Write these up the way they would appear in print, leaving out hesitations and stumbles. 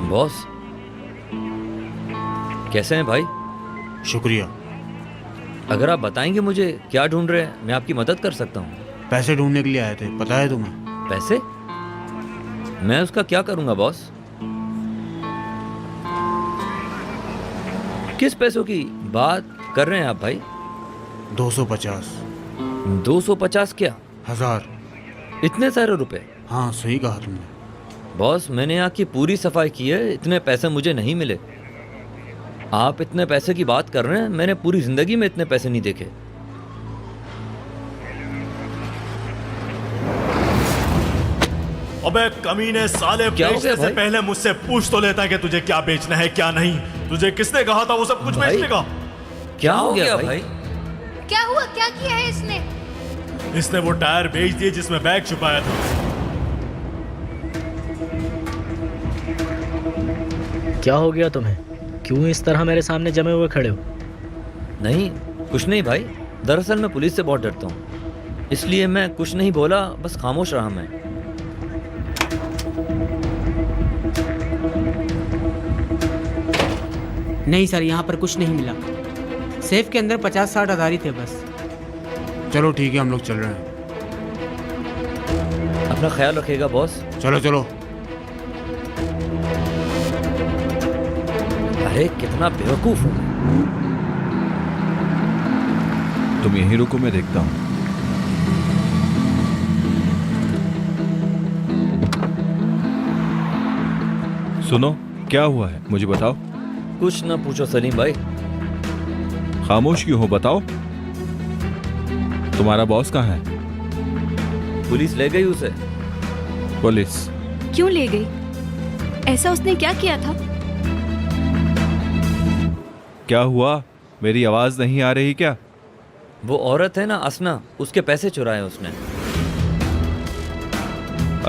Boss, कैसे हैं भाई? शुक्रिया। अगर आप बताएंगे मुझे क्या ढूंढ रहे हैं, मैं आपकी मदद कर सकता हूँ। पैसे ढूंढने के लिए आए थे, पता है तुम्हें? पैसे? मैं उसका क्या करूँगा बॉस? किस पैसों की बात कर रहे हैं आप भाई? 250। 250 क्या? 1000। इतने सारे रुपए? हाँ, सही कहा तुमने। बॉस, मैंने यहाँ की पूरी सफाई की है, इतने पैसे मुझे नहीं मिले। आप इतने पैसे की बात कर रहे हैं, मैंने पूरी जिंदगी में इतने पैसे नहीं देखे। अबे कमीने साले, क्या हो बेचने गया से पहले मुझसे पूछ तो लेता कि तुझे क्या बेचना है क्या नहीं। तुझे किसने कहा था वो सब कुछ भाई, बेचने का? क्या हो गया भाई? क्या हुआ? क्या किया है इसने? इसने वो टायर बेच दिए जिसमें बैग छुपाया था। क्या हो गया तुम्हें? क्यों इस तरह मेरे सामने जमे हुए खड़े हो? नहीं, कुछ नहीं भाई। दरअसल मैं पुलिस से बहुत डरता हूँ, इसलिए मैं कुछ नहीं बोला, बस खामोश रहा मैं। नहीं सर, यहाँ पर कुछ नहीं मिला। सेफ के अंदर 50-60 हज़ार ही थे बस। चलो ठीक है, हम लोग चल रहे हैं। अपना ख्याल रखिएगा बॉस। चलो चलो। अरे कितना बेवकूफ हूँ मैं। तुम यहीं रुको, मैं देखता हूँ। सुनो, क्या हुआ है मुझे बताओ। कुछ ना पूछो सलीम भाई। खामोश क्यों हो, बताओ। तुम्हारा बॉस कहाँ है? पुलिस ले गई उसे। पुलिस? क्यों ले गई? ऐसा उसने क्या किया था? क्या हुआ? मेरी आवाज नहीं आ रही क्या? वो औरत है ना असना, उसके पैसे चुराए उसने।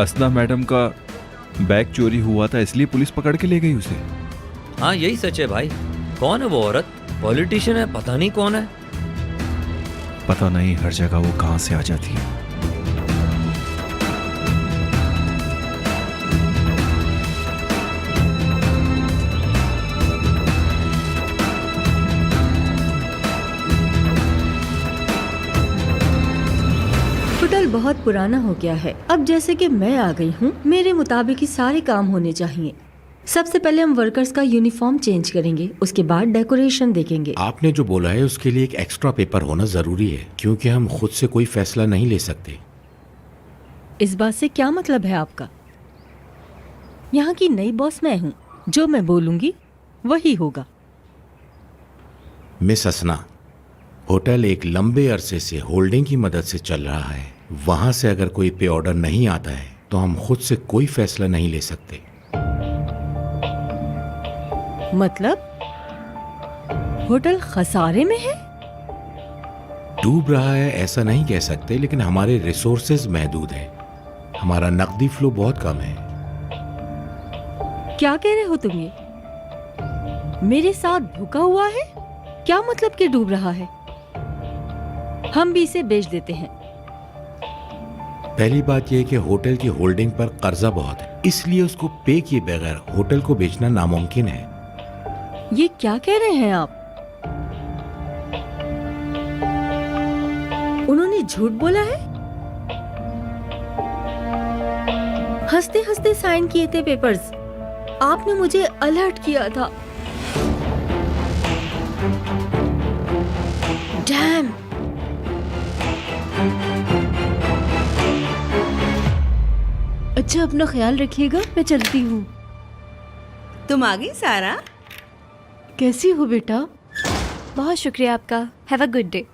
असना मैडम का बैग चोरी हुआ था, इसलिए पुलिस पकड़ के ले गई उसे। हाँ यही सच है भाई। कौन है वो औरत? पॉलिटिशियन है, पता नहीं कौन है। पता नहीं, हर जगह वो कहां से आ जाती है। होटल बहुत पुराना हो गया है। अब जैसे कि मैं आ गई हूँ, मेरे मुताबिक ही सारे काम होने चाहिए। सबसे पहले हम वर्कर्स का यूनिफॉर्म चेंज करेंगे, उसके बाद डेकोरेशन देखेंगे। आपने जो बोला है उसके लिए एक एक्स्ट्रा पेपर होना जरूरी है, क्योंकि हम खुद से कोई फैसला नहीं ले सकते। इस बात से क्या मतलब है आपका? यहाँ की नई बॉस मैं हूँ, जो मैं बोलूंगी वही होगा। मिस असना, होटल एक लंबे अरसे से होल्डिंग की मदद से चल रहा है। वहां से अगर कोई पे ऑर्डर नहीं आता है तो हम खुद से कोई फैसला नहीं ले सकते। मतलब होटल खसारे में है? डूब रहा है ऐसा नहीं कह सकते, लेकिन हमारे रिसोर्सेज महदूद हैं। हमारा नकदी फ्लो बहुत कम है। क्या कह रहे हो तुम? ये मेरे साथ धोखा हुआ है? क्या मतलब कि डूब रहा है? हम भी इसे बेच देते हैं। पहली बात यह कि होटल की होल्डिंग पर कर्जा बहुत है, इसलिए उसको पे किए बगैर होटल को बेचना नामुमकिन है। ये क्या कह रहे हैं आप? उन्होंने झूठ बोला है? हंसते हंसते साइन किए थे पेपर्स। आपने मुझे अलर्ट किया था। डैम! अच्छा, अपना ख्याल रखिएगा, मैं चलती हूँ। तुम आ गई सारा? कैसी हो बेटा? बहुत शुक्रिया आपका। Have a good day.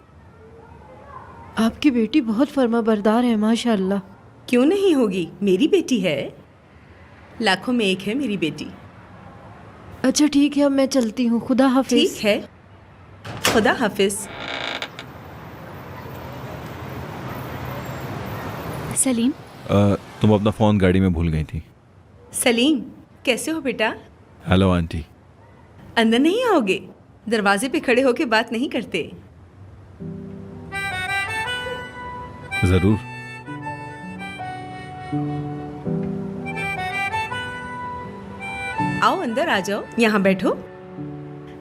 आपकी बेटी बहुत फर्माबरदार है, माशाल्लाह। क्यों नहीं होगी, मेरी बेटी है। लाखों में एक है मेरी बेटी। अच्छा ठीक है, अब मैं चलती हूँ। खुदा हाफिज। ठीक है, खुदा हाफिज। सलीम, तुम अपना फ़ोन गाड़ी में भूल गई थी। सलीम, कैसे हो बेटा? Hello aunty. अंदर नहीं आओगे? दरवाजे पे खड़े होके बात नहीं करते। ज़रूर। आओ अंदर आ जाओ, यहाँ बैठो।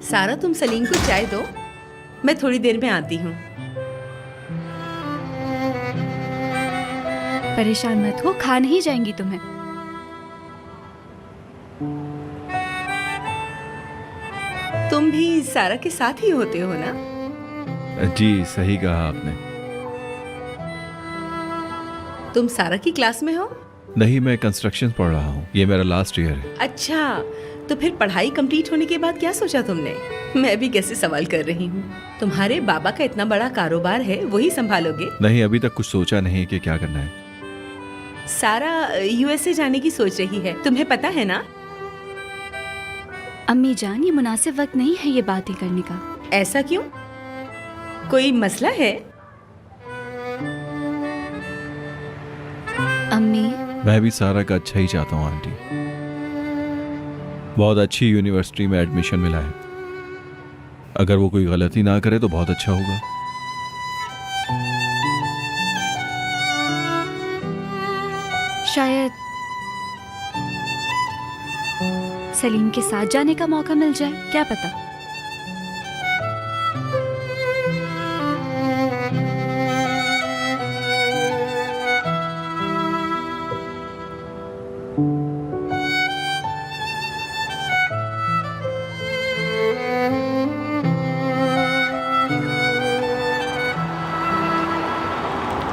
सारा, तुम सलीम को चाय दो, मैं थोड़ी देर में आती हूँ। परेशान मत हो, खा नहीं जाएंगी तुम्हें। तुम भी सारा के साथ ही होते हो ना? जी सही कहा आपने। तुम सारा की क्लास में हो? नहीं, मैं कंस्ट्रक्शन पढ़ रहा हूँ। ये मेरा लास्ट ईयर है। अच्छा, तो फिर पढ़ाई कंप्लीट होने के बाद क्या सोचा तुमने? मैं भी कैसे सवाल कर रही हूँ। तुम्हारे बाबा का इतना बड़ा कारोबार है, वही संभालोगे? नहीं, अभी तक कुछ सोचा नहीं कि क्या करना है। सारा यूएसए जाने की सोच रही है, तुम्हें पता है ना? अम्मी जान, ये मुनासिब वक्त नहीं है ये बातें करने का। ऐसा क्यों? कोई मसला है? अम्मी, मैं भी सारा का अच्छा ही चाहता हूँ आंटी। बहुत अच्छी यूनिवर्सिटी में एडमिशन मिला है। अगर वो कोई गलती ना करे तो बहुत अच्छा होगा। शायद सलीम के साथ जाने का मौका मिल जाए, क्या पता।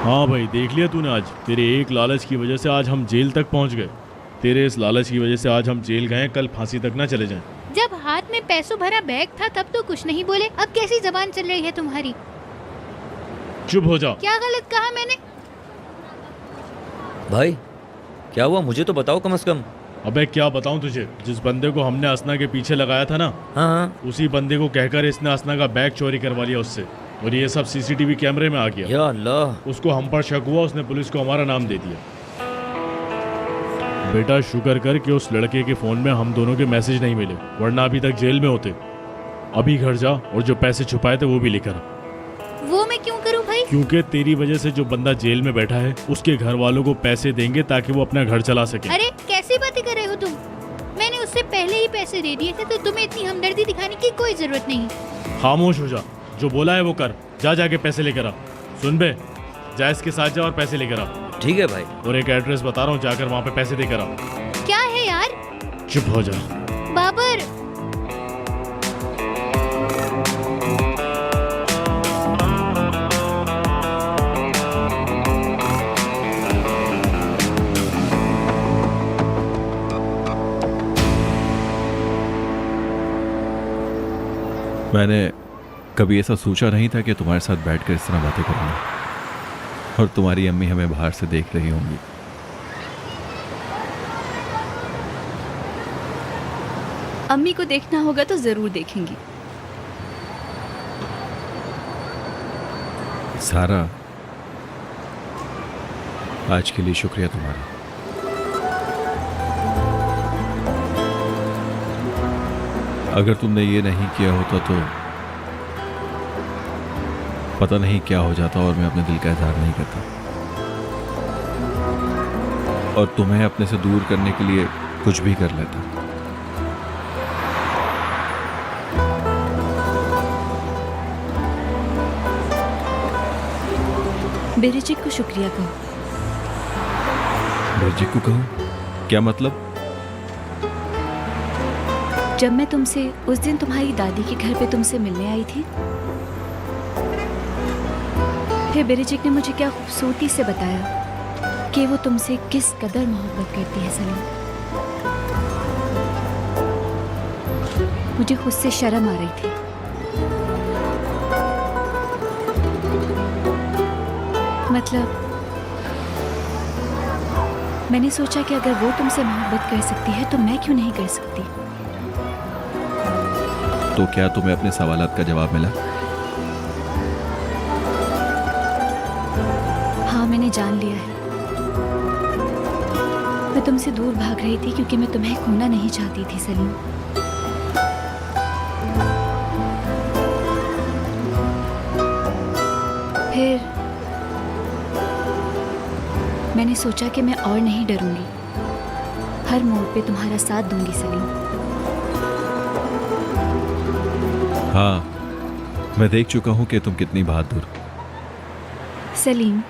हाँ भाई, देख लिया तूने आज। तेरे एक लालच की वजह से आज हम जेल तक पहुंच गए। तेरे इस लालच की वजह से आज हम जेल गए, कल फांसी तक ना चले जाएं। जब हाथ में पैसों भरा बैग था तब तो कुछ नहीं बोले, अब कैसी जबान चल रही है तुम्हारी? चुप हो जाओ। क्या गलत कहा मैंने? भाई क्या हुआ, मुझे तो बताओ कम से कम। अबे क्या बताऊं तुझे, जिस बंदे को हमने असना के पीछे लगाया था ना, हाँ, उसी बंदे को कहकर इसने असना का बैग चोरी करवा लिया उससे, और ये सब सीसीटीवी कैमरे में आ गया। या अल्लाह। उसको हम पर शक हुआ, उसने पुलिस को हमारा नाम दे दिया। बेटा शुक्र कर कि उस लड़के के फोन में हम दोनों के मैसेज नहीं मिले, वरना अभी तक जेल में होते। अभी घर जा और जो पैसे छुपाए थे वो भी लेकर आ। वो मैं क्यों करूं भाई? क्योंकि तेरी वजह से जो बंदा जेल में बैठा है उसके घर वालों को पैसे देंगे ताकि वो अपना घर चला सके। अरे कैसी बातें कर रहे हो तुम? मैंने उससे पहले ही पैसे दे दिए थे, तो तुम्हें इतनी हमदर्दी दिखाने की कोई जरूरत नहीं। खामोश हो जा, जो बोला है वो कर। जा जाके पैसे लेकर आ। सुन बे, जा इसके साथ जा और पैसे लेकर आ। ठीक है भाई। और एक एड्रेस बता रहा हूँ, जाकर वहाँ पे पैसे देकर आ। क्या है यार? चुप हो जा। बाबर, मैंने कभी ऐसा सोचा नहीं था कि तुम्हारे साथ बैठकर इस तरह बातें करूंगा, और तुम्हारी अम्मी हमें बाहर से देख रही होंगी। अम्मी को देखना होगा तो जरूर देखेंगी। सारा, आज के लिए शुक्रिया तुम्हारा। अगर तुमने ये नहीं किया होता तो पता नहीं क्या हो जाता, और मैं अपने दिल का इजहार नहीं करता, और तुम्हें अपने से दूर करने के लिए कुछ भी कर लेता। बेरिजिक को शुक्रिया कहो। बेरिजिक को कहूँ? क्या मतलब? जब मैं तुमसे उस दिन तुम्हारी दादी के घर पे तुमसे मिलने आई थी, फिर बेरिजिक ने मुझे क्या खूबसूरती से बताया कि वो तुमसे किस कदर मोहब्बत करती है सलीम। मुझे खुद से शर्म आ रही थी। मतलब मैंने सोचा कि अगर वो तुमसे मोहब्बत कर सकती है तो मैं क्यों नहीं कर सकती। तो क्या तुम्हें अपने सवालात का जवाब मिला? हाँ, मैंने जान लिया है। मैं तुमसे दूर भाग रही थी क्योंकि मैं तुम्हें खोना नहीं चाहती थी सलीम। फिर मैंने सोचा कि मैं और नहीं डरूंगी, हर मोड़ पे तुम्हारा साथ दूंगी सलीम। हाँ, मैं देख चुका हूं कि तुम कितनी बहादुर। सलीम,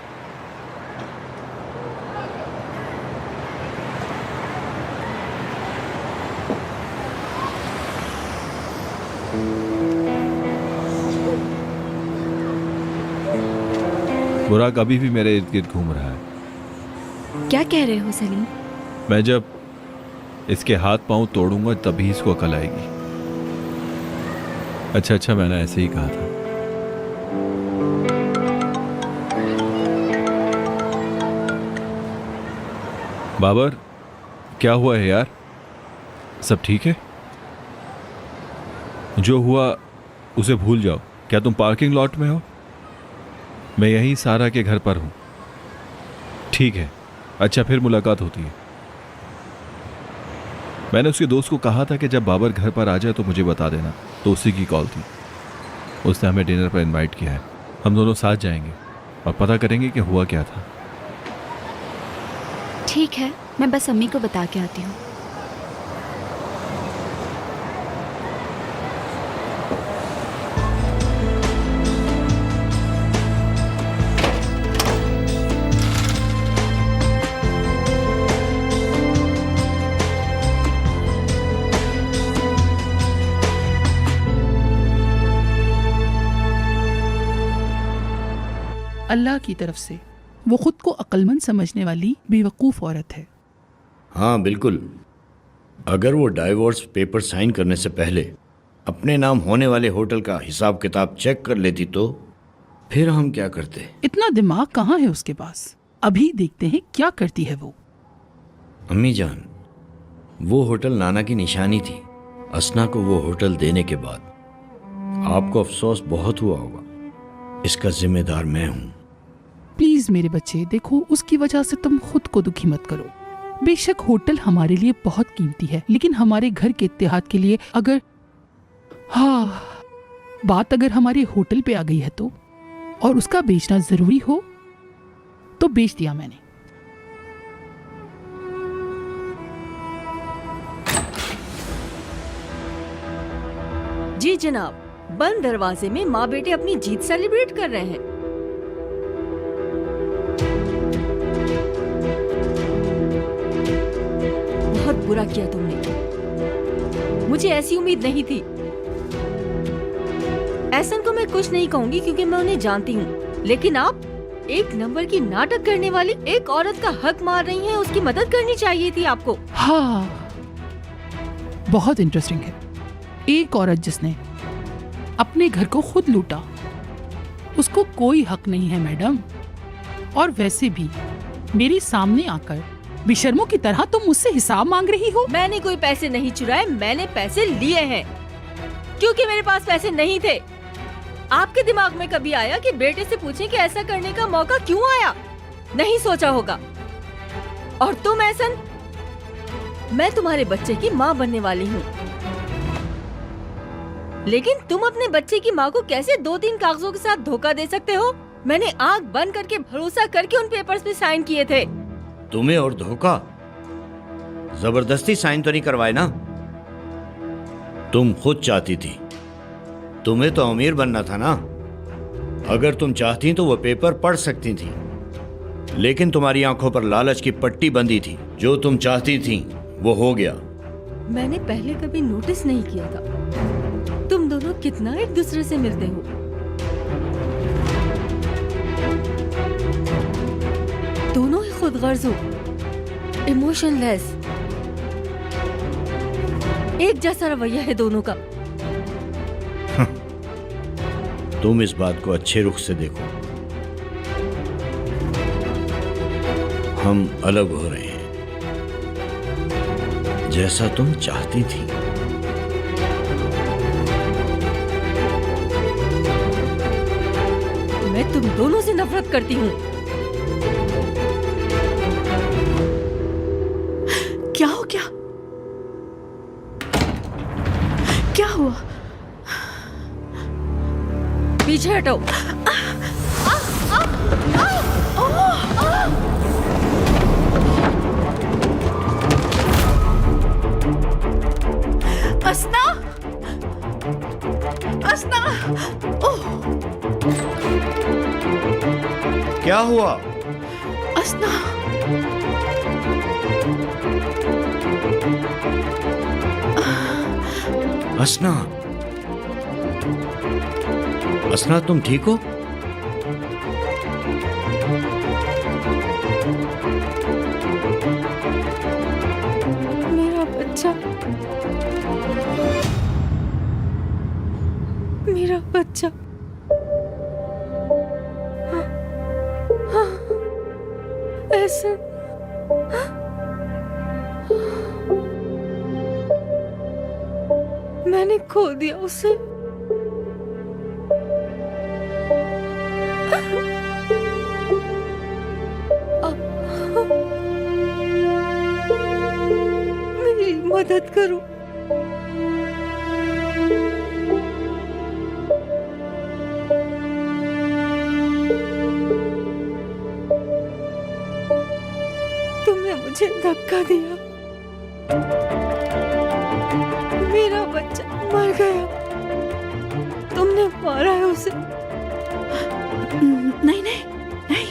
बुराक अभी भी मेरे इर्द गिर्द घूम रहा है। क्या कह रहे हो सलीम? मैं जब इसके हाथ पांव तोड़ूंगा तभी इसको अकल आएगी। अच्छा, मैंने ऐसे ही कहा था। बाबर, क्या हुआ है यार? सब ठीक है? जो हुआ उसे भूल जाओ। क्या तुम पार्किंग लॉट में हो? मैं यहीं सारा के घर पर हूं। ठीक है, अच्छा, फिर मुलाकात होती है। मैंने उसके दोस्त को कहा था कि जब बाबर घर पर आ जाए तो मुझे बता देना, तो उसी की कॉल थी। उसने हमें डिनर पर इनवाइट किया है। हम दोनों साथ जाएंगे और पता करेंगे कि हुआ क्या था। ठीक है, मैं बस अम्मी को बता के आती हूँ। अल्लाह की तरफ से वो खुद को अक्लमंद समझने वाली बेवकूफ़ औरत है। हाँ बिल्कुल, अगर वो डाइवोर्स पेपर साइन करने से पहले अपने नाम होने वाले होटल का हिसाब किताब चेक कर लेती तो फिर हम क्या करते? इतना दिमाग कहाँ है उसके पास? अभी देखते हैं क्या करती है वो। अम्मी जान, वो होटल नाना की निशानी थी। असना को वो होटल देने के बाद आपको अफसोस बहुत हुआ होगा। इसका जिम्मेदार मैं हूँ। प्लीज मेरे बच्चे, देखो उसकी वजह से तुम खुद को दुखी मत करो। बेशक होटल हमारे लिए बहुत कीमती है, लेकिन हमारे घर के इत्तेहाद के लिए अगर बात अगर हमारे होटल पे आ गई है तो, और उसका बेचना जरूरी हो तो बेच दिया मैंने। जी जनाब, बंद दरवाजे में माँ बेटे अपनी जीत सेलिब्रेट कर रहे हैं। बहुत बुरा किया तुमने, मुझे ऐसी उम्मीद नहीं थी। ऐसन को मैं कुछ नहीं कहूंगी क्योंकि मैं उन्हें जानती हूँ, लेकिन आप एक नंबर की नाटक करने वाली एक औरत का हक मार रही हैं। उसकी मदद करनी चाहिए थी आपको। हाँ, बहुत इंटरेस्टिंग है। एक औरत जिसने अपने घर को खुद लूटा, उसको कोई हक नहीं है मैडम। और वैसे भी मेरे सामने आकर बेशर्मों की तरह तुम मुझसे हिसाब मांग रही हो। मैंने कोई पैसे नहीं चुराए, मैंने पैसे लिए हैं क्योंकि मेरे पास पैसे नहीं थे। आपके दिमाग में कभी आया कि बेटे से पूछें कि ऐसा करने का मौका क्यों आया? नहीं सोचा होगा। और तुम ऐसन, मैं तुम्हारे बच्चे की माँ बनने वाली हूँ, लेकिन तुम अपने बच्चे की माँ को कैसे 2-3 कागजों के साथ धोखा दे सकते हो? मैंने आंख बंद करके भरोसा करके उन पेपर्स पे साइन किए थे। तुम्हें और धोखा? जबरदस्ती साइन तो नहीं करवाए ना? तुम खुद चाहती थी, तुम्हें तो अमीर बनना था ना? अगर तुम चाहती तो वो पेपर पढ़ सकती थी, लेकिन तुम्हारी आंखों पर लालच की पट्टी बंधी थी। जो तुम चाहती थी वो हो गया। मैंने पहले कभी नोटिस नहीं किया था। तुम दोनों कितना एक दूसरे से मिलते हो। दोनों ही खुदगर्ज हो, इमोशनलेस। एक जैसा रवैया है दोनों का। तुम इस बात को अच्छे रुख से देखो, हम अलग हो रहे हैं जैसा तुम चाहती थी। मैं तुम दोनों से नफरत करती हूँ। क्या हो गया? क्या हुआ? पीछे हटो। अस्ना! अस्ना! ओह! क्या हुआ? अस्ना! अस्ना, अस्ना तुम ठीक हो? मेरा बच्चा, मेरा बच्चा। ऐसा मैंने खो दिया उसे। मेरी मदद करो। तुमने मुझे धक्का दिया, मेरा बच्चा मर गया। तुमने मारा है उसे। नहीं नहीं नहीं।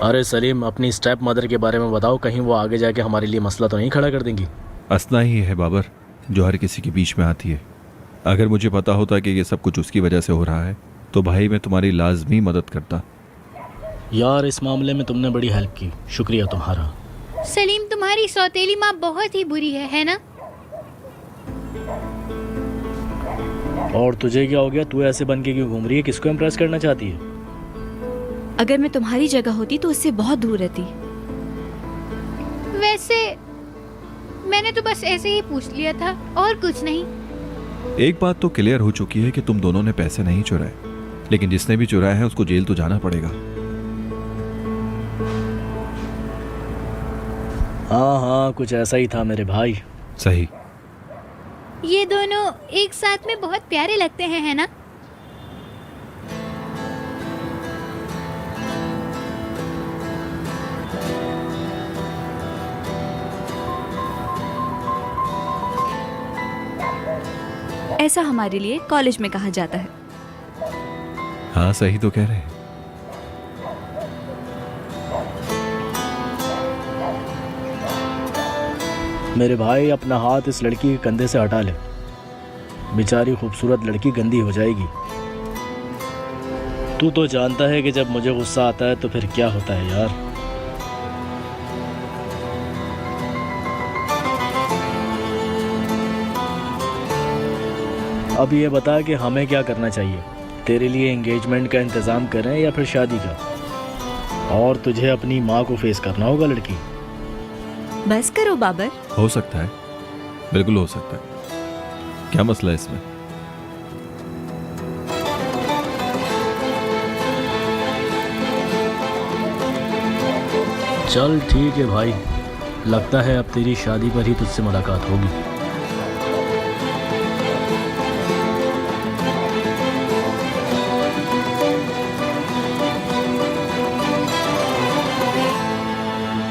अरे सलीम, अपनी स्टेप मदर के बारे में बताओ, कहीं वो आगे जाके हमारे लिए मसला तो नहीं खड़ा कर देंगी। असना ही है बाबर जो हर किसी के बीच में आती है। अगर मुझे पता होता कि ये सब कुछ उसकी वजह से हो रहा है तो भाई मैं तुम्हारी लाजमी मदद करता। यार इस मामले में तुमने बड़ी हेल्प की, शुक्रिया तुम्हारा। सलीम, तुम्हारी सौतेली माँ बहुत ही बुरी है ना? और तुझे क्या हो गया? तू ऐसे बन के क्यों घूम रही है? किसको इम्प्रेस करना चाहती है? अगर मैं तुम्हारी जगह होती तो उससे बहुत दूर रहती। वैसे मैंने तो बस ऐसे ही पूछ लिया था और कुछ नहीं। एक बात तो क्लियर हो चुकी है कि तुम दोनों ने पैसे नहीं चुराए, लेकिन जिसने भी चुराया है उसको जेल तो जाना पड़ेगा। हाँ हाँ, कुछ ऐसा ही था मेरे भाई। सही। ये दोनों एक साथ में बहुत प्यारे लगते हैं, है ना? ऐसा हमारे लिए कॉलेज में कहा जाता है। हाँ सही तो कह रहे हैं। मेरे भाई अपना हाथ इस लड़की के कंधे से हटा ले, बेचारी खूबसूरत लड़की गंदी हो जाएगी। तू तो जानता है कि जब मुझे गुस्सा आता है तो फिर क्या होता है यार। अब ये बता कि हमें क्या करना चाहिए? तेरे लिए एंगेजमेंट का इंतज़ाम करें या फिर शादी का? और तुझे अपनी माँ को फेस करना होगा लड़की। बस करो बाबर। हो सकता है, बिल्कुल हो सकता है। क्या मसला है इसमें? चल ठीक है भाई, लगता है अब तेरी शादी पर ही तुझसे मुलाकात होगी।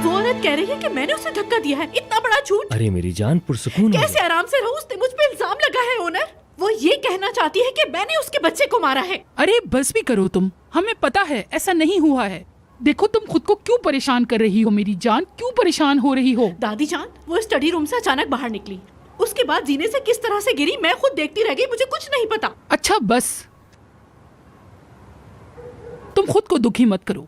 वो औरत कह रही है कि मैंने उसे धक्का दिया है। इतना बड़ा झूठ। अरे मेरी जान, पुरसुकून हो कैसे आराम से रहूं? उसने मुझ पे इल्जाम लगा है ओनर। वो ये कहना चाहती है कि मैंने उसके बच्चे को मारा है। अरे बस भी करो तुम, हमें पता है ऐसा नहीं हुआ है। देखो तुम खुद को क्यों परेशान कर रही हो मेरी जान, क्यों परेशान हो रही हो? दादी जान, वो स्टडी रूम से अचानक बाहर निकली, उसके बाद जीने से किस तरह से गिरी मैं खुद देखती रह गई, मुझे कुछ नहीं पता। अच्छा बस, तुम खुद को दुखी मत करो।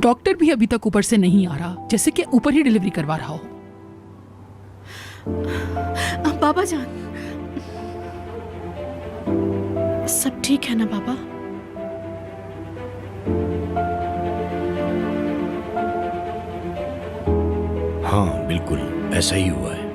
डॉक्टर भी अभी तक ऊपर से नहीं आ रहा, जैसे कि ऊपर ही डिलीवरी करवा रहा हो। बाबा जान, सब ठीक है ना बाबा? हाँ बिल्कुल ऐसा ही हुआ है।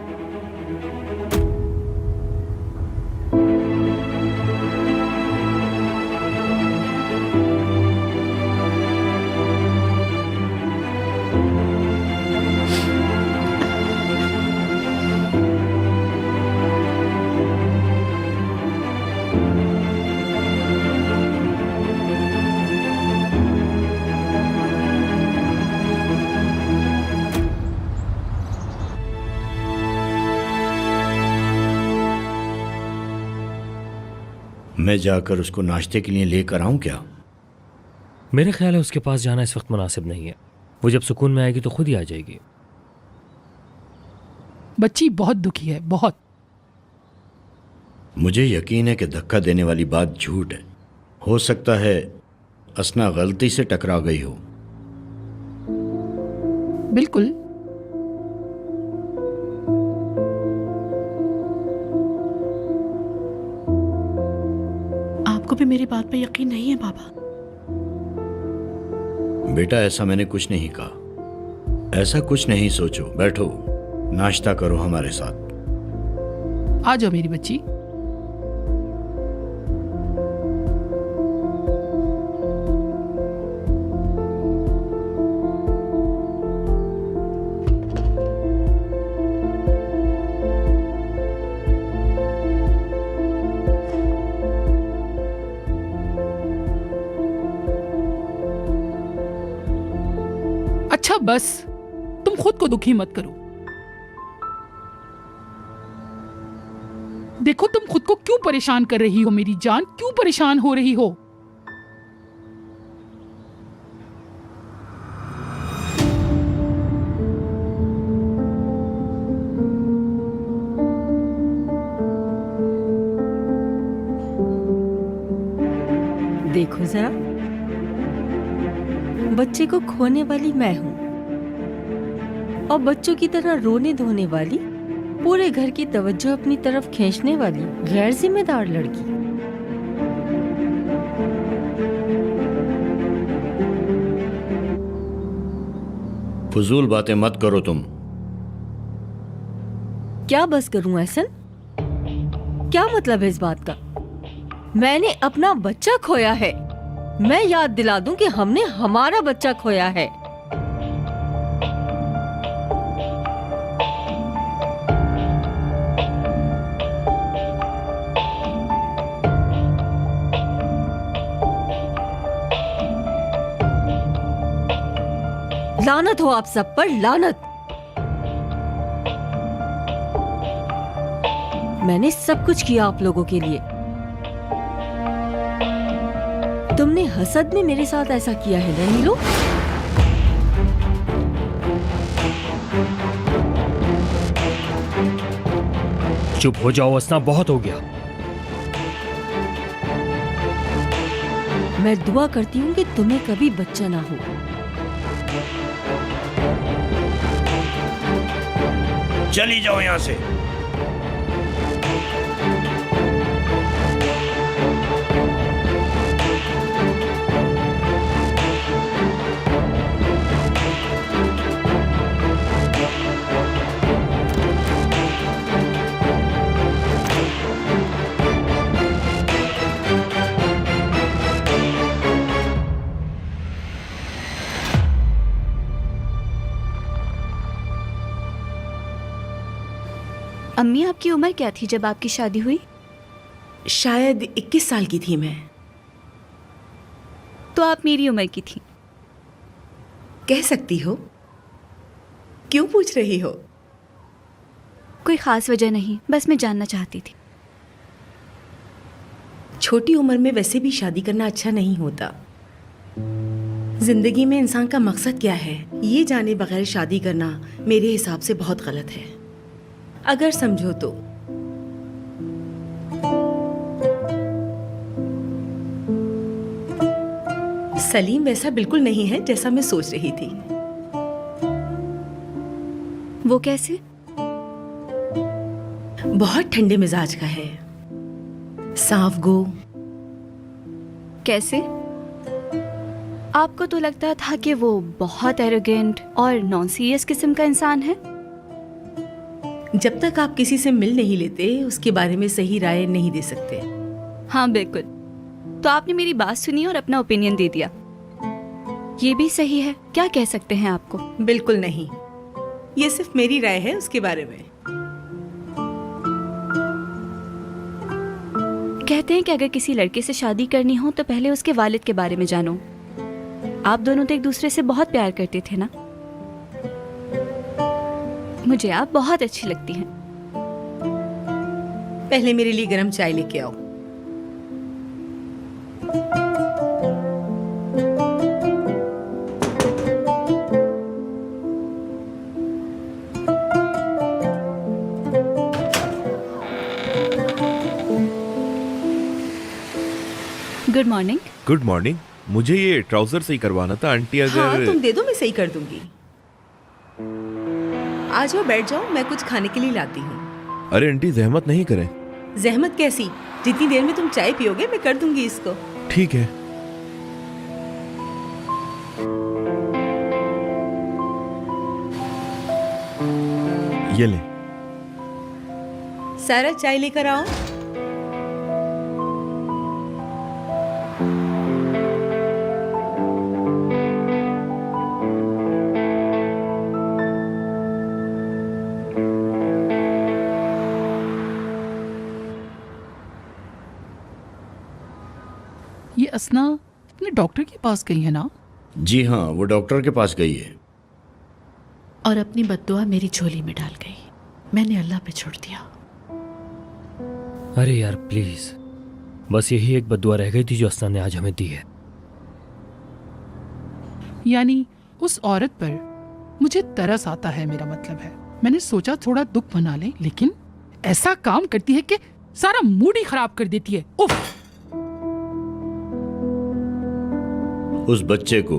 मैं जाकर उसको नाश्ते के लिए लेकर आऊं क्या? मेरे ख्याल है उसके पास जाना इस वक्त मुनासिब नहीं है। वो जब सुकून में आएगी तो खुद ही आ जाएगी। बच्ची बहुत दुखी है, बहुत। मुझे यकीन है कि धक्का देने वाली बात झूठ है। हो सकता है असना गलती से टकरा गई हो। बिल्कुल। आपको भी मेरी बात पे यकीन नहीं है बाबा? बेटा ऐसा मैंने कुछ नहीं कहा, ऐसा कुछ नहीं सोचो। बैठो, नाश्ता करो हमारे साथ। आ जाओ मेरी बच्ची। अच्छा बस, तुम खुद को दुखी मत करो। देखो तुम खुद को क्यों परेशान कर रही हो मेरी जान, क्यों परेशान हो रही हो? देखो जरा, बच्चे को खोने वाली मैं हूँ और बच्चों की तरह रोने धोने वाली, पूरे घर की तवज्जो अपनी तरफ खींचने वाली गैर जिम्मेदार लड़की। फजूल बातें मत करो तुम। क्या बस करूं एहसन? क्या मतलब है इस बात का? मैंने अपना बच्चा खोया है। मैं याद दिला दूं कि हमने हमारा बच्चा खोया है। लानत हो आप सब पर, लानत। मैंने सब कुछ किया आप लोगों के लिए। तुमने हसद में मेरे साथ ऐसा किया है ना नीलो? चुप हो जाओ असना, बहुत हो गया। मैं दुआ करती हूँ कि तुम्हें कभी बच्चा ना हो। चली जाओ यहाँ से। अम्मी, आपकी उम्र क्या थी जब आपकी शादी हुई? शायद 21 साल की थी मैं। तो आप मेरी उम्र की थी। कह सकती हो। क्यों पूछ रही हो? कोई खास वजह नहीं, बस मैं जानना चाहती थी। छोटी उम्र में वैसे भी शादी करना अच्छा नहीं होता। जिंदगी में इंसान का मकसद क्या है ये जाने बगैर शादी करना मेरे हिसाब से बहुत गलत है, अगर समझो तो। सलीम वैसा बिल्कुल नहीं है जैसा मैं सोच रही थी। वो कैसे? बहुत ठंडे मिजाज का है, साफ गो। कैसे? आपको तो लगता था कि वो बहुत एरोगेंट और नॉन सीरियस किस्म का इंसान है। जब तक आप किसी से मिल नहीं लेते उसके बारे में सही राय नहीं दे सकते। हाँ बिल्कुल। तो आपने मेरी बात सुनी और अपना ओपिनियन दे दिया, ये भी सही है। क्या कह सकते हैं आपको? बिल्कुल नहीं, ये सिर्फ मेरी राय है उसके बारे में। कहते हैं कि अगर किसी लड़के से शादी करनी हो तो पहले उसके वालिद के बारे में जानो। आप दोनों तो एक दूसरे से बहुत प्यार करते थे ना। मुझे आप बहुत अच्छी लगती हैं। पहले मेरे लिए गरम चाय लेके आओ। Good morning. Good morning. मुझे ये ट्राउजर सही करवाना था आंटी, अगर हाँ तुम दे दो, मैं सही कर दूंगी। आ जाओ, बैठ जाओ, मैं कुछ खाने के लिए लाती हूँ। अरे आंटी जहमत नहीं करें। जहमत कैसी? जितनी देर में तुम चाय पियोगे मैं कर दूंगी इसको। ठीक है। ये ले। सारा चाय लेकर आओ। ये असना अपने डॉक्टर के पास गई है ना? जी हाँ, वो डॉक्टर के पास गई है। और अपनी बद्दुआ मेरी झोली में डाल गई। मैंने अल्लाह पे छोड़ दिया। अरे यार प्लीज, बस यही एक बद्दुआ रह गई थी जो असना ने आज हमें दी है। यानी उस औरत पर मुझे तरस आता है, मेरा मतलब है। मैंने सोचा थोड़ा दुख मना ले, लेकिन ऐसा काम करती है कि सारा मूड ही खराब कर देती है। उफ! उस बच्चे को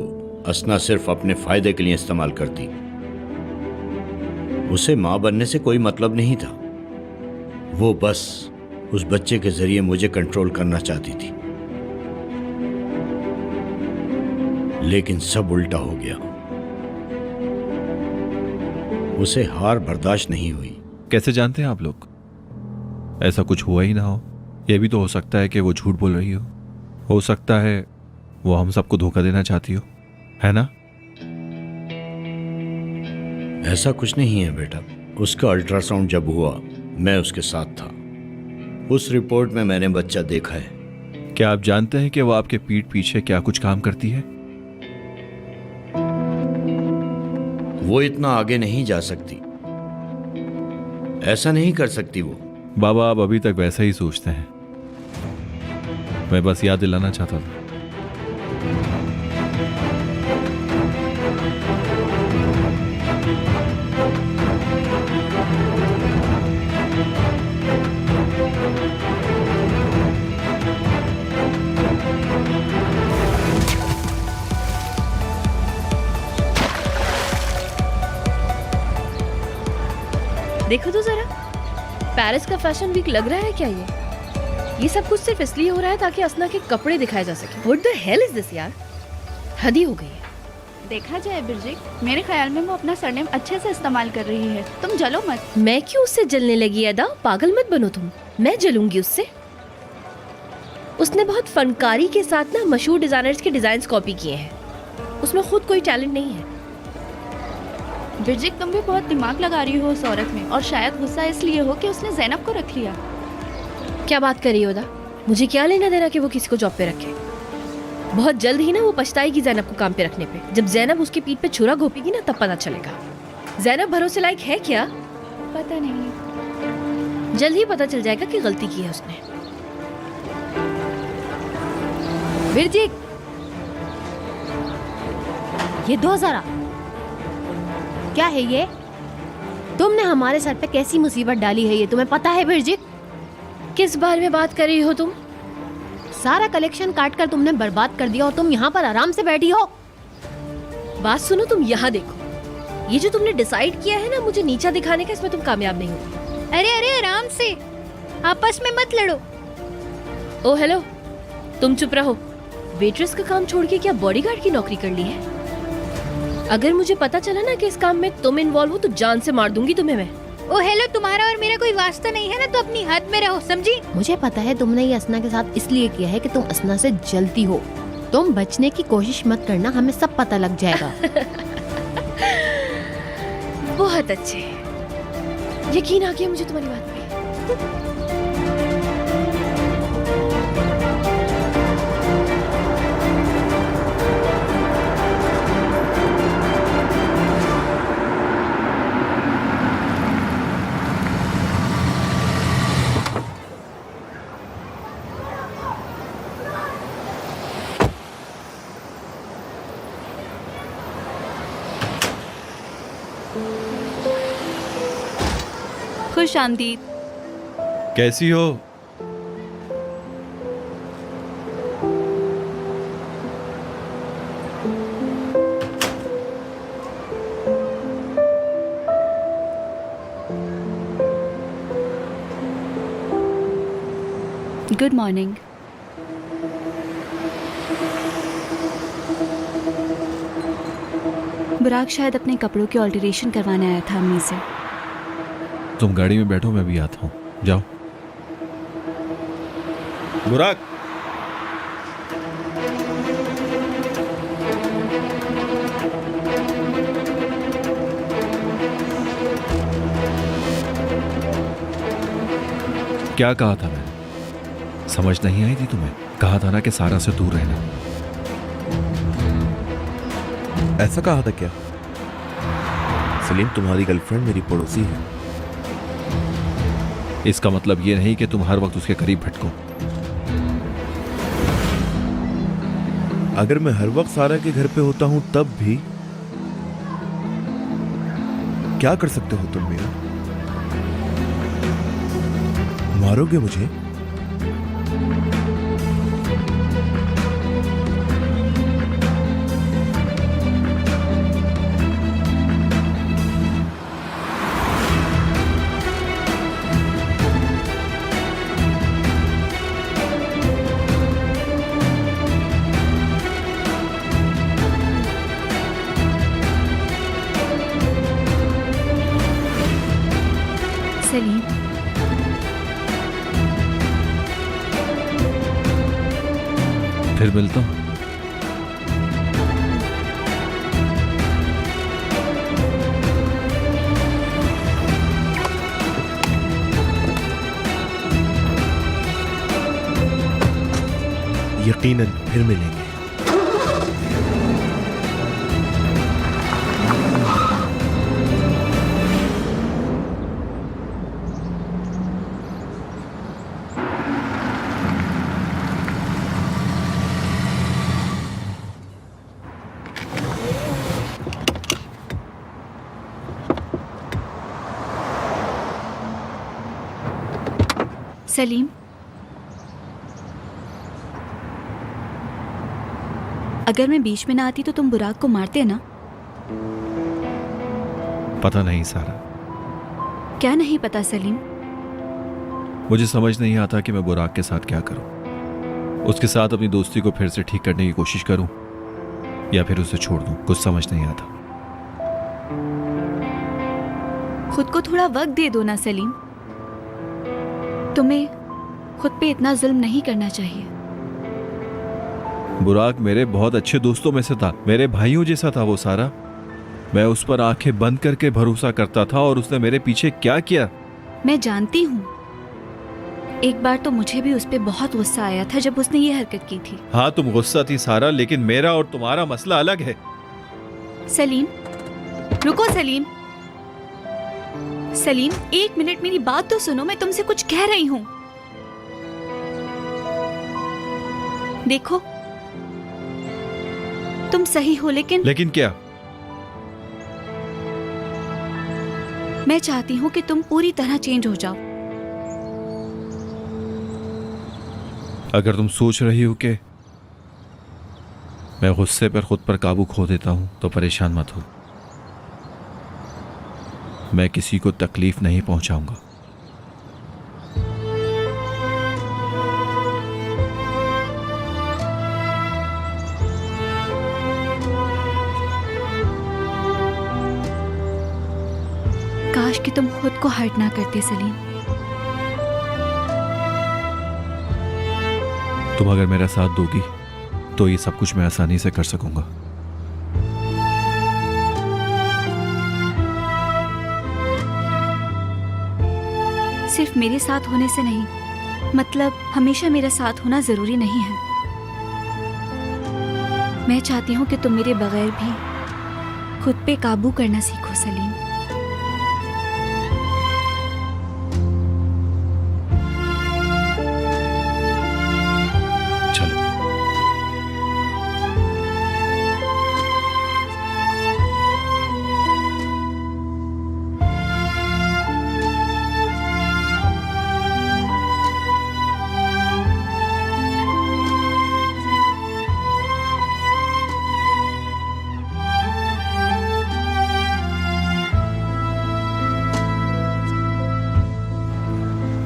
असना सिर्फ अपने फायदे के लिए इस्तेमाल करती। उसे मां बनने से कोई मतलब नहीं था। वो बस उस बच्चे के जरिए मुझे कंट्रोल करना चाहती थी। लेकिन सब उल्टा हो गया। उसे हार बर्दाश्त नहीं हुई। कैसे जानते हैं आप लोग? ऐसा कुछ हुआ ही ना हो। यह भी तो हो सकता है कि वो झूठ बोल रही हो सकता है वो हम सबको धोखा देना चाहती हो, है ना? ऐसा कुछ नहीं है बेटा। उसका अल्ट्रासाउंड जब हुआ मैं उसके साथ था। उस रिपोर्ट में मैंने बच्चा देखा है। क्या आप जानते हैं कि वो आपके पीठ पीछे क्या कुछ काम करती है? वो इतना आगे नहीं जा सकती। ऐसा नहीं कर सकती वो। बाबा आप अभी तक वैसा ही सोचते हैं। मैं बस याद दिलाना चाहता था। देखो तो जरा, पेरिस का फैशन वीक लग रहा है क्या? ये सब कुछ सिर्फ इसलिए हो रहा है ताकि असना के कपड़े दिखाए जा सके। What the hell is this यार? हद ही हो गई है। देखा जाए बिरजिक, मेरे ख्याल में वो अपना सरनेम अच्छे से इस्तेमाल कर रही है। तुम जलो मत। मैं क्यों उससे जलने लगी? अदा पागल मत बनो तुम। मैं जलूंगी उससे? उसने बहुत फनकारी के साथ ना मशहूर डिजाइनर्स के डिजाइन कॉपी किए हैं। उसमें खुद कोई टैलेंट नहीं है। ब्रिजिक, तुम भी बहुत दिमाग लगा रही हो उस औरत में, और शायद गुस्सा इसलिए हो कि उसने जैनब को रख लिया। क्या बात कर रही हो दा? मुझे क्या लेना देना कि वो किसी को जॉब पे रखे। बहुत जल्द ही ना वो पछताएगी जैनब को काम पे रखने पे। जब जैनब उसके पीठ पे छुरा घोपेगी ना तब पता चलेगा। जैनब भरोसे लायक है क्या? पता नहीं, जल्द ही पता चल जाएगा कि गलती की है उसने। बिरजिक, ये 2000 क्या है ये? तुमने हमारे सर पे कैसी मुसीबत डाली है ये तुम्हें पता है बिरजिक? किस बारे में बात कर रही हो तुम? सारा कलेक्शन काट कर तुमने बर्बाद कर दिया और तुम यहाँ पर आराम से बैठी हो। बात सुनो, तुम यहाँ देखो। ये जो तुमने डिसाइड किया है ना मुझे नीचा दिखाने का, इसमें तुम कामयाब नहीं हो। अरे अरे आराम से, आपस में मत लड़ो। ओ हेलो, तुम चुप रहो। वेट्रेस का काम छोड़ के क्या बॉडीगार्ड की नौकरी कर ली है? अगर मुझे पता चला ना कि इस काम में तुम इन्वॉल्व हो तो जान से मार दूंगी तुम्हें मैं। ओ हेलो, तुम्हारा और मेरा कोई वास्ता नहीं है ना, तो अपनी हद में रहो, समझी? मुझे पता है तुमने ये असना के साथ इसलिए किया है कि तुम असना से जलती हो। तुम बचने की कोशिश मत करना, हमें सब पता लग जाएगा। बहुत अच्छे, यकीन आ गया मुझे तुम्हारी बात पे। खुश आमदीद। कैसी हो? Good morning. बुराक शायद अपने कपड़ों की ऑल्टरेशन करवाने आया था अम्मी से। तुम गाड़ी में बैठो, मैं भी आता हूँ। जाओ। बुराक, क्या कहा था मैंने? समझ नहीं आई थी तुम्हें? कहा था ना कि सारा से दूर रहना। ऐसा कहा था क्या? सलीम, तुम्हारी गर्लफ्रेंड मेरी पड़ोसी है। इसका मतलब ये नहीं कि तुम हर वक्त उसके करीब भटको। अगर मैं हर वक्त सारा के घर पे होता हूं तब भी क्या कर सकते हो तुम मेरा? मारोगे मुझे? सलीम, फिर मिलता हूँ। यकीनन फिर मिलेंगे। सलीम, अगर मैं बीच में ना आती तो तुम बुराक को मारते ना? पता नहीं सारा, क्या नहीं पता सलीम? मुझे समझ नहीं आता कि मैं बुराक के साथ क्या करूं। उसके साथ अपनी दोस्ती को फिर से ठीक करने की कोशिश करूं या फिर उसे छोड़ दूं, कुछ समझ नहीं आता। खुद को थोड़ा वक्त दे दो ना सलीम। तुम्हें खुद पे इतना जुल्म नहीं करना चाहिए। बुराक मेरे बहुत अच्छे दोस्तों में से था, मेरे भाइयों जैसा था वो सारा। मैं उस पर आंखें बंद करके भरोसा करता था और उसने मेरे पीछे क्या किया। मैं जानती हूँ। एक बार तो मुझे भी उस पे बहुत गुस्सा आया था जब उसने ये हरकत की थी। हाँ तुम गुस्सा थी सारा, लेकिन मेरा और तुम्हारा मसला अलग है। सलीम, रुको सलीम। सलीम, 1 मिनट मेरी बात तो सुनो, मैं तुमसे कुछ कह रही हूँ। देखो, तुम सही हो, लेकिन क्या? मैं चाहती हूँ कि तुम पूरी तरह चेंज हो जाओ। अगर तुम सोच रही हो कि मैं गुस्से पर खुद पर काबू खो देता हूं तो परेशान मत हो। मैं किसी को तकलीफ नहीं पहुंचाऊंगा। काश कि तुम खुद को हर्ट ना करते सलीम। तुम अगर मेरा साथ दोगी तो ये सब कुछ मैं आसानी से कर सकूंगा। सिर्फ मेरे साथ होने से नहीं, मतलब हमेशा मेरा साथ होना जरूरी नहीं है। मैं चाहती हूँ कि तुम मेरे बगैर भी खुद पे काबू करना सीखो सलीम।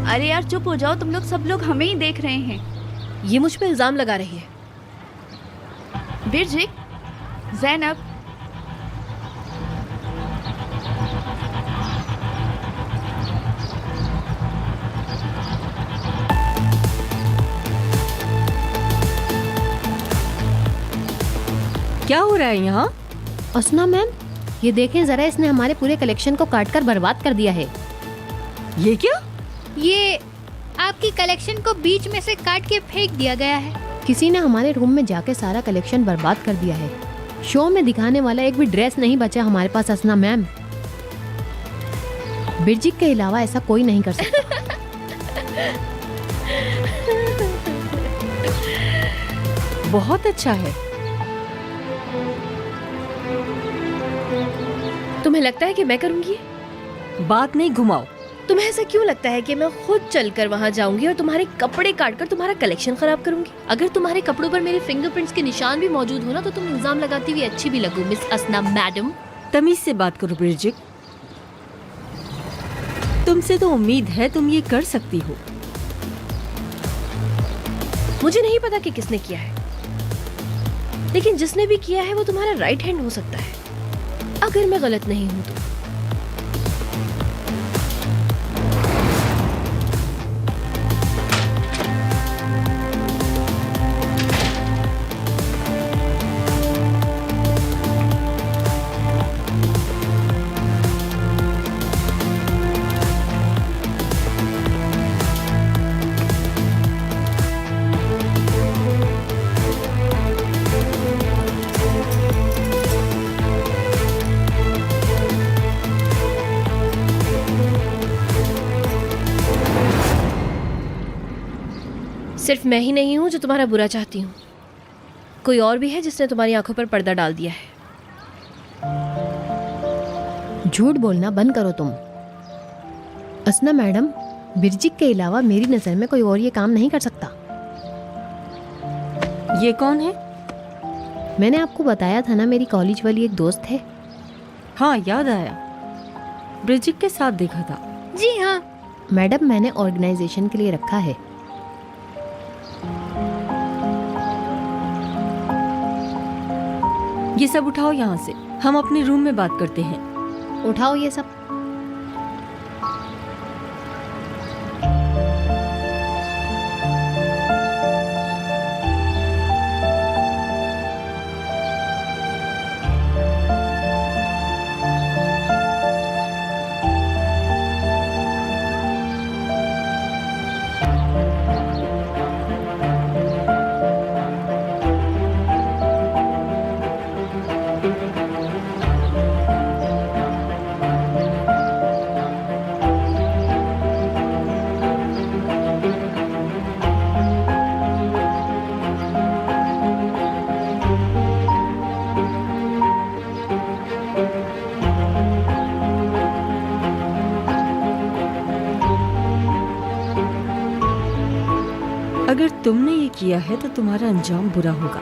अरे यार चुप हो जाओ, तुम लोग सब लोग हमें ही देख रहे हैं। ये मुझ पे इल्जाम लगा रही है। बिरजिक, ज़ैनब, क्या हो रहा है यहाँ? असना मैम, ये देखें जरा, इसने हमारे पूरे कलेक्शन को काट कर बर्बाद कर दिया है। ये क्या? ये आपकी कलेक्शन को बीच में से काट के फेंक दिया गया है। किसी ने हमारे रूम में जाके सारा कलेक्शन बर्बाद कर दिया है। शो में दिखाने वाला एक भी ड्रेस नहीं बचा हमारे पास असना मैम। बिरजिक के अलावा ऐसा कोई नहीं कर सकता। बहुत अच्छा है। तुम्हें लगता है कि मैं करूंगी? बात नहीं घुमाओ। तुम्हें ऐसा क्यों लगता है कि मैं खुद चलकर वहां जाऊंगी और तुम्हारे कपड़े काटकर तुम्हारा कलेक्शन खराब करूंगी? अगर तुम्हारे कपड़ों पर मेरे फिंगरप्रिंट्स के निशान भी मौजूद हो ना, तो तुम इल्जाम लगाती हुई अच्छी भी लगो मिस असना मैडम। तमीज से बात करो बिरजिक। तुमसे तो उम्मीद है तुम ये कर सकती हो। मुझे नहीं पता कि किसने किया है, लेकिन जिसने भी किया है वो तुम्हारा राइट हैंड हो सकता है, अगर मैं गलत नहीं हूं तो। सिर्फ मैं ही नहीं हूं जो तुम्हारा बुरा चाहती हूँ, कोई और भी है जिसने तुम्हारी आंखों पर पर्दा डाल दिया है। झूठ बोलना बंद करो तुम। असना मैडम, बिरजिक के अलावा मेरी नजर में कोई और ये काम नहीं कर सकता। ये कौन है? मैंने आपको बताया था ना, मेरी कॉलेज वाली एक दोस्त है। हाँ याद आया, बिरजिक के साथ देखा था। जी हाँ मैडम, मैंने ऑर्गेनाइजेशन के लिए रखा है। ये सब उठाओ यहाँ से, हम अपने रूम में बात करते हैं। उठाओ ये सब। अगर तुमने ये किया है तो तुम्हारा अंजाम बुरा होगा।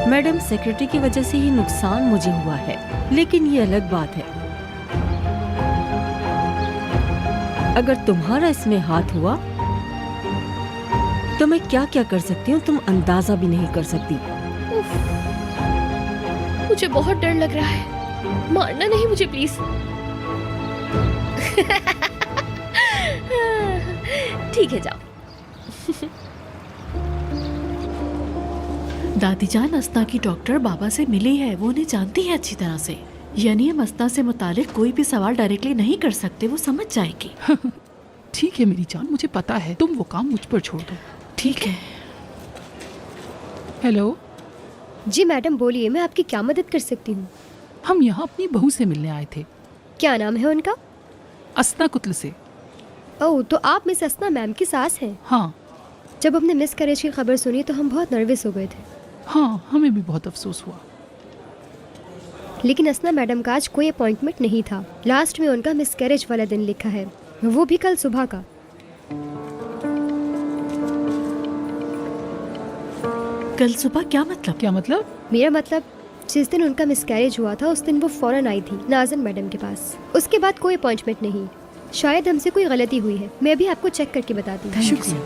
मैडम, सेक्रेटरी की वजह से ये नुकसान मुझे हुआ है, लेकिन ये अलग बात है। अगर तुम्हारा इसमें हाथ हुआ तो मैं क्या क्या कर सकती हूँ तुम अंदाजा भी नहीं कर सकती। मुझे बहुत डर लग रहा है, मारना नहीं मुझे प्लीज। ठीक है, जाओ। दादी जान, अस्ना की डॉक्टर बाबा से मिली है, वो उन्हें जानती है अच्छी तरह से। यानी हम अस्ना से मुतालिक कोई भी सवाल डायरेक्टली नहीं कर सकते, वो समझ जाएगी। ठीक है मेरी जान, मुझे पता है, तुम वो काम मुझ पर छोड़ दो। ठीक है। हेलो जी मैडम, बोलिए, मैं आपकी क्या मदद कर सकती हूँ? हम यहाँ अपनी बहू से मिलने आए थे। क्या नाम है उनका? अस्ना कुतल से। ओह, तो आप मिस अस्ना मैम की सास हैं? हाँ। जब हमने मिस कैरेज की खबर सुनी तो हम बहुत नर्वस हो गए थे। हाँ, हमें भी बहुत अफसोस हुआ। लेकिन अस्ना मैडम का आज कोई अपॉइंटमेंट नहीं था। लास्ट में उनका मिस कैरेज वाला दिन लिखा है, वो भी कल सुबह का। कल सुबह? क्या मतलब? क्या मतलब? मेरा मतलब, जिस दिन उनका मिसकैरेज हुआ था उस दिन वो फौरन आई थी नाज़न मैडम के पास। उसके बाद कोई अपॉइंटमेंट नहीं। शायद हमसे कोई गलती हुई है, मैं भी आपको चेक करके बताती हूँ। शुक्रिया,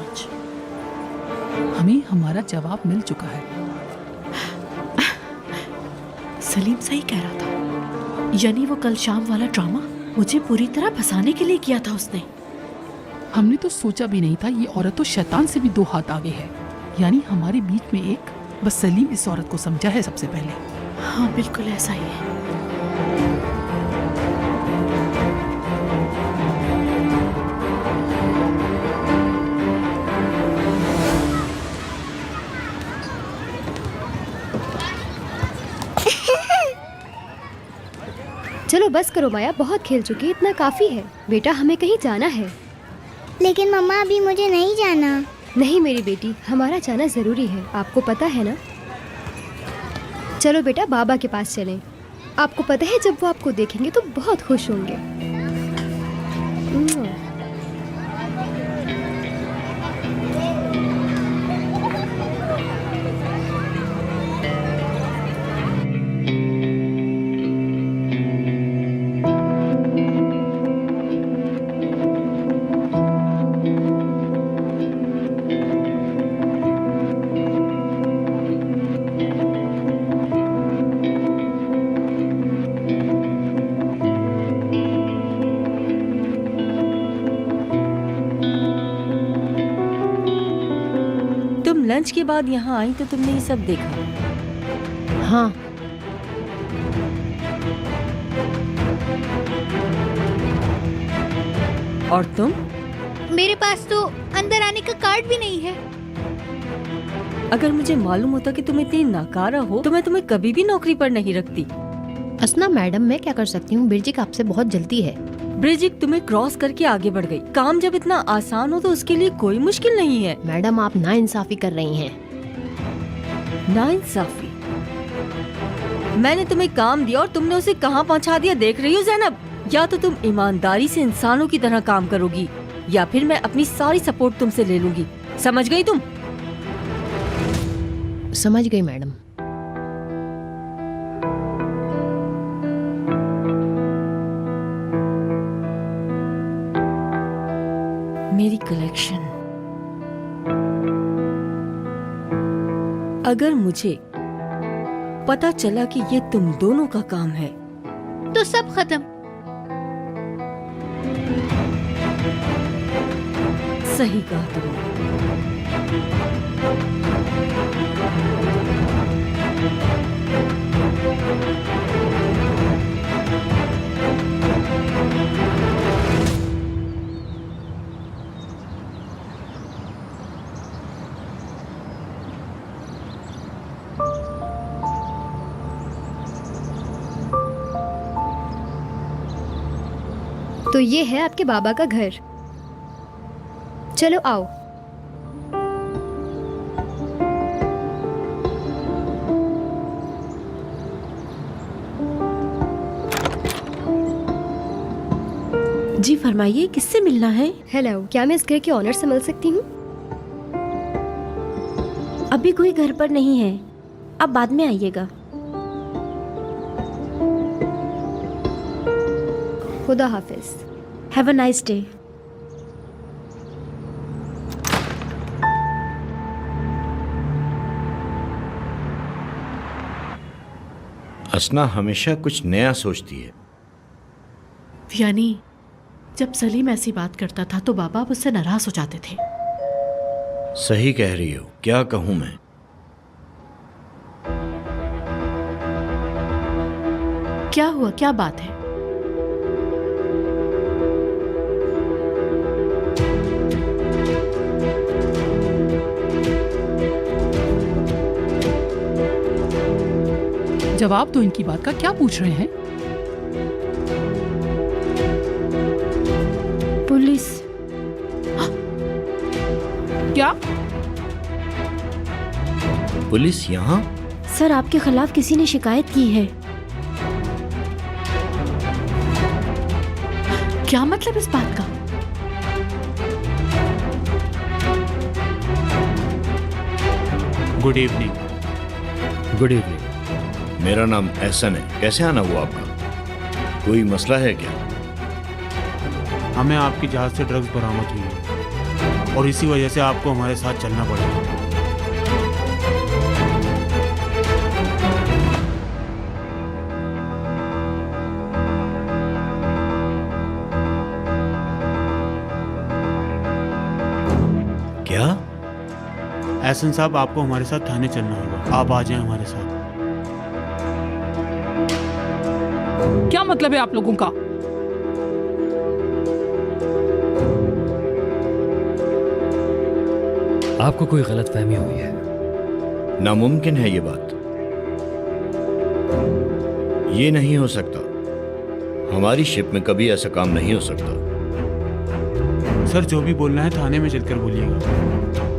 हमें हमारा जवाब मिल चुका है। सलीम सही कह रहा था, यानी वो कल शाम वाला ड्रामा मुझे पूरी तरह फंसाने के लिए किया था उसने। हमने तो सोचा भी नहीं था ये औरत तो शैतान से भी दो हाथ आगे है। यानी हमारे बीच में एक, बस सलीम इस औरत को समझा है सबसे पहले। हाँ बिल्कुल ऐसा ही है। चलो बस करो माया, बहुत खेल चुकी, इतना काफी है। बेटा हमें कहीं जाना है। लेकिन मम्मा अभी मुझे नहीं जाना। नहीं मेरी बेटी, हमारा जाना जरूरी है, आपको पता है ना। चलो बेटा बाबा के पास चलें। आपको पता है जब वो आपको देखेंगे तो बहुत खुश होंगे। लंच के बाद यहाँ आई तो तुमने ये सब देखा? हाँ। और तुम? मेरे पास तो अंदर आने का कार्ड भी नहीं है। अगर मुझे मालूम होता कि तुम इतनी नाकारा हो तो मैं तुम्हें कभी भी नौकरी पर नहीं रखती। अस्ना मैडम, मैं क्या कर सकती हूँ? बिरजिक आपसे बहुत जल्दी है। ब्रिजिक तुम्हें क्रॉस करके आगे बढ़ गई। काम जब इतना आसान हो तो उसके लिए कोई मुश्किल नहीं है। मैडम आप नाइंसाफी कर रही हैं। नाइंसाफी? मैंने तुम्हें काम दिया और तुमने उसे कहाँ पहुँचा दिया देख रही हो ज़ैनब? या तो तुम ईमानदारी से इंसानों की तरह काम करोगी या फिर मैं अपनी सारी सपोर्ट तुमसे ले लूंगी। समझ गई तुम? समझ गई मैडम। मेरी कलेक्शन, अगर मुझे पता चला कि ये तुम दोनों का काम है तो सब खत्म। सही कहा तुमने। तो ये है आपके बाबा का घर। चलो आओ। जी फरमाइए, किससे मिलना है? हेलो, क्या मैं इस घर के ऑनर से मिल सकती हूँ? अभी कोई घर पर नहीं है, आप बाद में आइएगा। खुदा हाफिज। Have a nice day. Asna हमेशा कुछ नया सोचती है। यानी जब सलीम ऐसी बात करता था तो बाबा मुझसे नाराज हो जाते थे। सही कह रही हो, क्या कहूं मैं। क्या हुआ, क्या बात है? जवाब दो इनकी बात का, क्या पूछ रहे हैं? पुलिस। क्या? पुलिस यहाँ? सर, आपके खिलाफ किसी ने शिकायत की है। क्या मतलब इस बात का? Good evening. Good evening. मेरा नाम एहसन है। कैसे आना हुआ आपका? कोई मसला है क्या? हमें आपकी जहाज से ड्रग्स बरामद हुई है और इसी वजह से आपको हमारे साथ चलना पड़ेगा। क्या? एहसन साहब, आपको हमारे साथ थाने चलना होगा। आप आ जाएं हमारे साथ। क्या मतलब है आप लोगों का? आपको कोई गलतफहमी हुई है। नामुमकिन है ये बात। ये नहीं हो सकता। हमारी शिप में कभी ऐसा काम नहीं हो सकता। सर, जो भी बोलना है थाने में चलकर बोलिएगा।